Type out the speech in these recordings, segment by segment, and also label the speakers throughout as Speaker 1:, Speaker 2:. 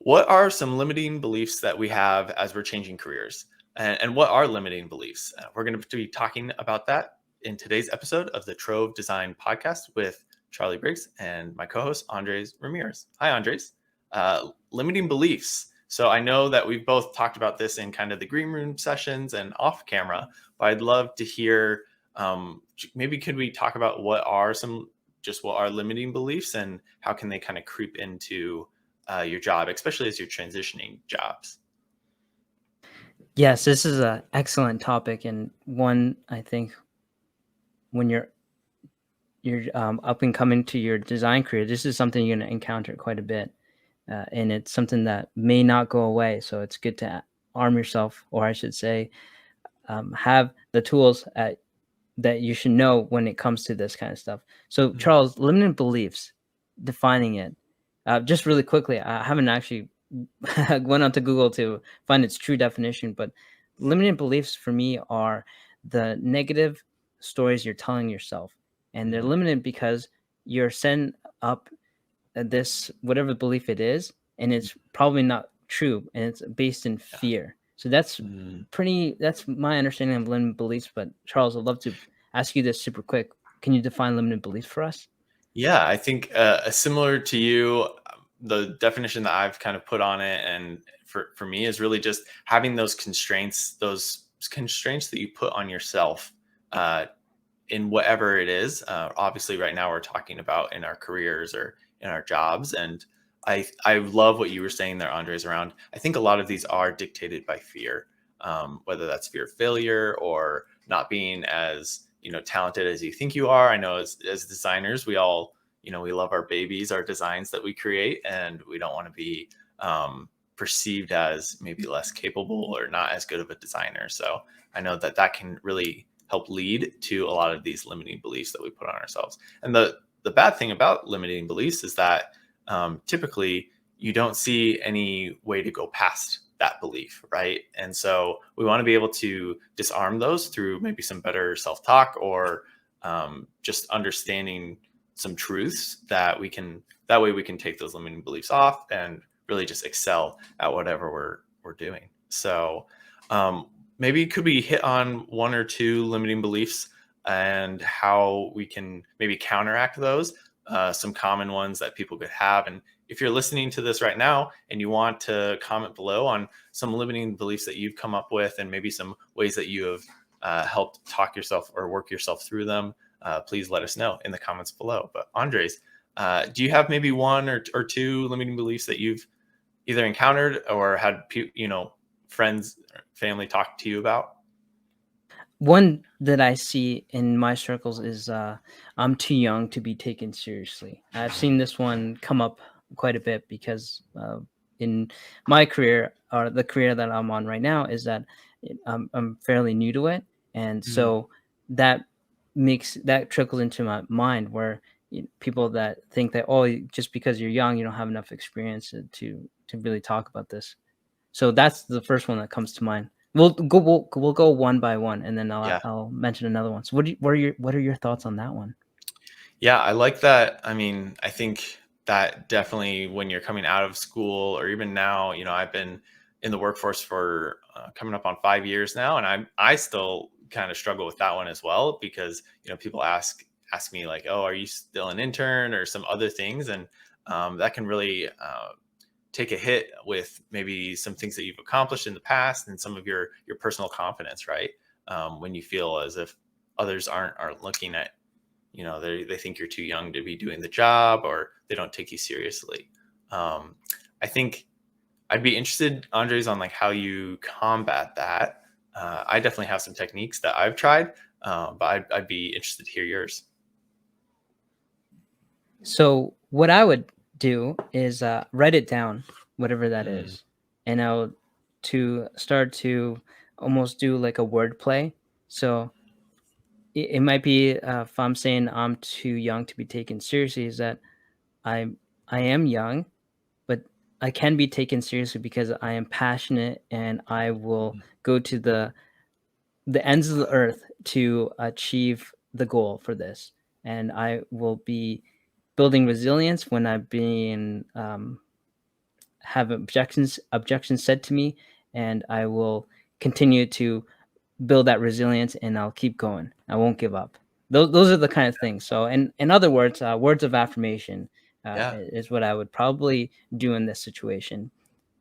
Speaker 1: What are some limiting beliefs that we have as we're changing careers? And what are limiting beliefs? We're going to be talking about that in today's episode of the Trove Design Podcast with Charlie Briggs and my co host, Andres Ramirez. Hi, Andres. Limiting beliefs. So I know that we've both talked about this in kind of the green room sessions and off camera, but I'd love to hear maybe could we talk about what are limiting beliefs and how can they kind of creep into your job, especially as you're transitioning jobs.
Speaker 2: Yes, this is an excellent topic, and one I think when you're up and coming to your design career, this is something you're going to encounter quite a bit, and it's something that may not go away. So it's good to arm yourself, or I should say, have the tools that you should know when it comes to this kind of stuff. So,
Speaker 1: Mhm.
Speaker 2: Charles, limiting beliefs, defining it, just really quickly. I haven't actually went onto Google to find its true definition, but limiting beliefs for me are the negative stories you're telling yourself, and they're
Speaker 1: Mhm.
Speaker 2: limited because you're setting up this whatever belief it is, and it's probably not true, and it's based in
Speaker 1: Yeah.
Speaker 2: fear. So that's
Speaker 1: Mm.
Speaker 2: that's my understanding of limited beliefs. But Charles, I'd love to ask you this super quick. Can you define limited beliefs for us?
Speaker 1: Yeah, I think similar to you, the definition that I've kind of put on it, and for me, is really just having those constraints that you put on yourself uh, in whatever it is. Obviously, right now we're talking about in our careers or in our jobs, and I love what you were saying there, Andres. Around, I think a lot of these are dictated by fear, whether that's fear of failure or not being as talented as you think you are. I know as designers, we all we love our babies, our designs that we create, and we don't want to be perceived as maybe less capable or not as good of a designer. So I know that that can really help lead to a lot of these limiting beliefs that we put on ourselves. And the bad thing about limiting beliefs is that typically you don't see any way to go past that belief, right? And so we want to be able to disarm those through maybe some better self-talk or just understanding some truths that way we can take those limiting beliefs off and really just excel at whatever we're doing. So um, maybe could we hit on one or two limiting beliefs and how we can maybe counteract those, some common ones that people could have. And if you're listening to this right now and you want to comment below on some limiting beliefs that you've come up with and maybe some ways that you have helped talk yourself or work yourself through them, please let us know in the comments below. But Andres, do you have maybe one or two limiting beliefs that you've either encountered or had friends, family talk to you about?
Speaker 2: One that I see in my circles is I'm too young to be taken seriously. I've seen this one come up quite a bit because in my career, or the career that I'm on right now, is that I'm fairly new to it, and
Speaker 1: Mm.
Speaker 2: so that that trickles into my mind where people that think that, oh, just because you're young, you don't have enough experience to really talk about this. So that's the first one that comes to mind. We'll go one by one, and then
Speaker 1: Yeah.
Speaker 2: I'll mention another one. So what are your thoughts on that one?
Speaker 1: Yeah, I like that. I mean, I think that definitely when you're coming out of school or even now, I've been in the workforce for coming up on 5 years now, and I still kind of struggle with that one as well because people ask me like, oh, are you still an intern or some other things, and that can really take a hit with maybe some things that you've accomplished in the past and some of your personal confidence, right? When you feel as if others aren't looking at they think you're too young to be doing the job or they don't take you seriously. I think I'd be interested, Andres, on like how you combat that. I definitely have some techniques that I've tried, but I'd be interested to hear yours.
Speaker 2: So what I would do is write it down, whatever that
Speaker 1: Mm.
Speaker 2: is, and I'll to start to almost do like a word play. So it might be if I'm saying I'm too young to be taken seriously, is that I I am young, but I can be taken seriously because I am passionate and I will
Speaker 1: Mhm.
Speaker 2: go to the ends of the earth to achieve the goal for this. And I will be building resilience when I've been have objections said to me, and I will continue to build that resilience, and I'll keep going. I won't give up. Those are the kind of things. So, in other words, words of affirmation
Speaker 1: Yeah.
Speaker 2: is what I would probably do in this situation.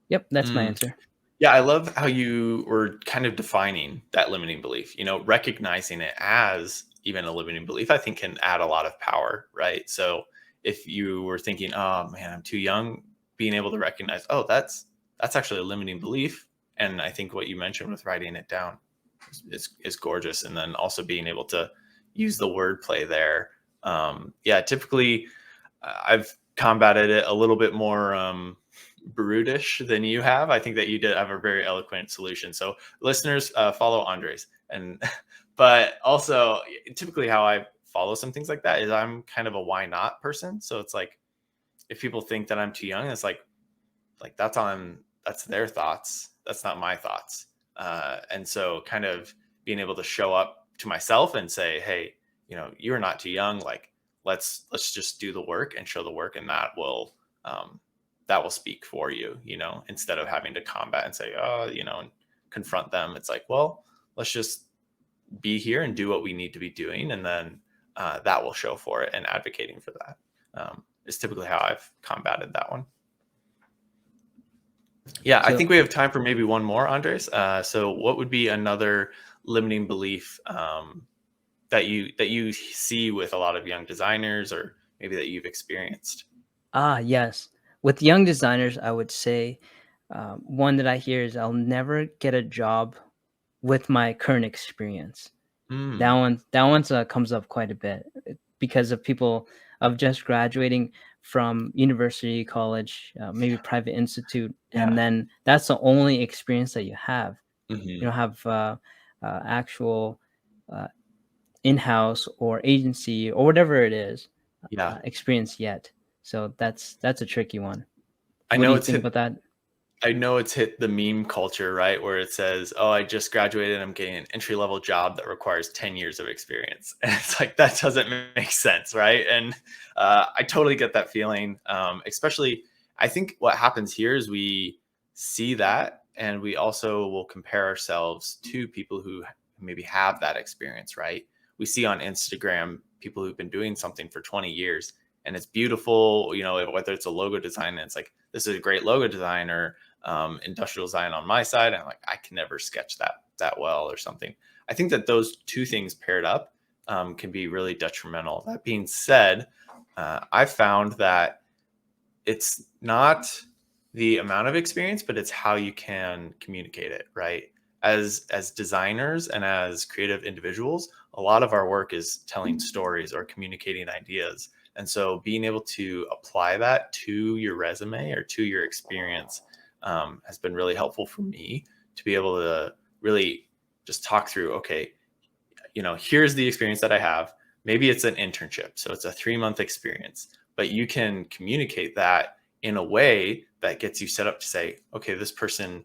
Speaker 2: Yep, that's my
Speaker 1: Mm.
Speaker 2: answer.
Speaker 1: Yeah, I love how you were kind of defining that limiting belief. Recognizing it as even a limiting belief, I think can add a lot of power, right? So if you were thinking, "Oh man, I'm too young," being able to recognize, "Oh, that's actually a limiting belief," and I think what you mentioned with writing it down is gorgeous, and then also being able to use the wordplay there. Yeah, typically I've combated it a little bit more brutish than you have. I think that you did have a very eloquent solution. So listeners, follow Andres. And but also typically how I follow some things like that is I'm kind of a why not person. So it's like if people think that I'm too young, it's like that's their thoughts. That's not my thoughts. And so kind of being able to show up to myself and say, hey, you're not too young. Like let's just do the work and show the work, and that will speak for you, instead of having to combat and say, oh, and confront them. It's like, well, let's just be here and do what we need to be doing, and then that will show for it. And advocating for that is typically how I've combated that one. Yeah, I
Speaker 2: So,
Speaker 1: think we have time for maybe one more, Andres. So, what would be another limiting belief that you see with a lot of young designers, or maybe that you've experienced?
Speaker 2: yes, with young designers, I would say one that I hear is I'll never get a job with my current experience. That
Speaker 1: Mm,
Speaker 2: one, that one's comes up quite a bit because of people of just graduating from university, college, maybe private institute, and
Speaker 1: yeah.
Speaker 2: then that's the only experience that you have. You
Speaker 1: Hmm.
Speaker 2: don't have actual uh, in-house or agency or whatever it is
Speaker 1: Yeah.
Speaker 2: experience yet. So that's a tricky one.
Speaker 1: I
Speaker 2: What do
Speaker 1: know
Speaker 2: you
Speaker 1: it's
Speaker 2: think
Speaker 1: hit
Speaker 2: about that?
Speaker 1: I know it's hit the meme culture, right? Where it says, "Oh, I just graduated. I'm getting an entry level job that requires 10 years of experience." And it's like, that doesn't make sense, right? And I totally get that feeling. Especially, I think what happens here is we see that, and we also will compare ourselves to people who maybe have that experience, right? We see on Instagram people who've been doing something for 20 years, and it's beautiful, whether it's a logo design, and it's like, this is a great logo design, or industrial design on my side. And I'm like, I can never sketch that well or something. I think that those two things paired up can be really detrimental. That being said, I found that it's not the amount of experience, but it's how you can communicate it, right? As designers and as creative individuals, a lot of our work is telling stories or communicating ideas. And so being able to apply that to your resume or to your experience has been really helpful for me to be able to really just talk through, okay, here's the experience that I have. Maybe it's an internship, so it's a 3-month experience, but you can communicate that in a way that gets you set up to say, okay, this person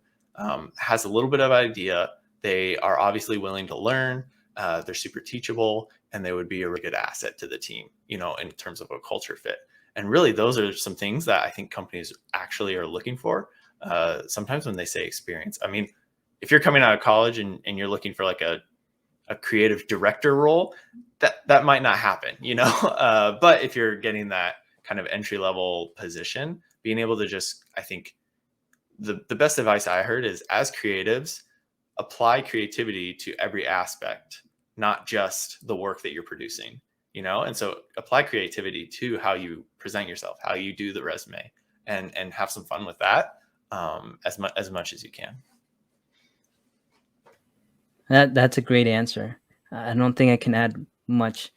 Speaker 1: has a little bit of idea. They are obviously willing to learn. They're super teachable, and they would be a really good asset to the team, in terms of a culture fit. And really, those are some things that I think companies actually are looking for. Sometimes when they say experience, I mean, if you're coming out of college and you're looking for like a creative director role, that might not happen, but if you're getting that kind of entry level position, being able to just, I think the best advice I heard is, as creatives, apply creativity to every aspect, not just the work that you're producing, and so apply creativity to how you present yourself, how you do the resume, and have some fun with that, as much as you can.
Speaker 2: That's a great answer. I don't think I can add much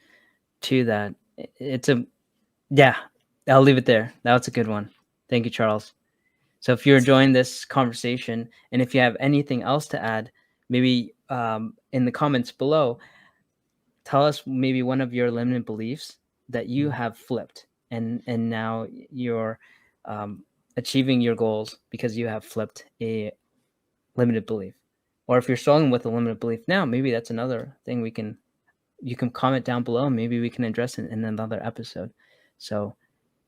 Speaker 2: to that. It's a Yeah, I'll leave it there. That was a good one. Thank you, Charles. So if you're enjoying this conversation, and if you have anything else to add, maybe in the comments below, tell us maybe one of your limiting beliefs that you have flipped, and now you're um, achieving your goals because you have flipped a limited belief. Or if you're struggling with a limited belief now, maybe that's another thing you can comment down below. Maybe we can address it in another episode. So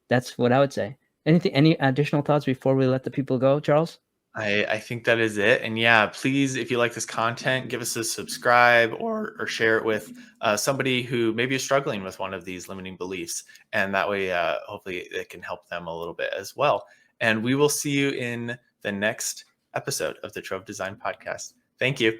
Speaker 2: that's what I would say. Any additional thoughts before we let the people go, Charles?
Speaker 1: I think that is it. And yeah, please, if you like this content, give us a subscribe or share it with somebody who maybe is struggling with one of these limiting beliefs. And that way, hopefully, it can help them a little bit as well. And we will see you in the next episode of the Trove Design Podcast. Thank you.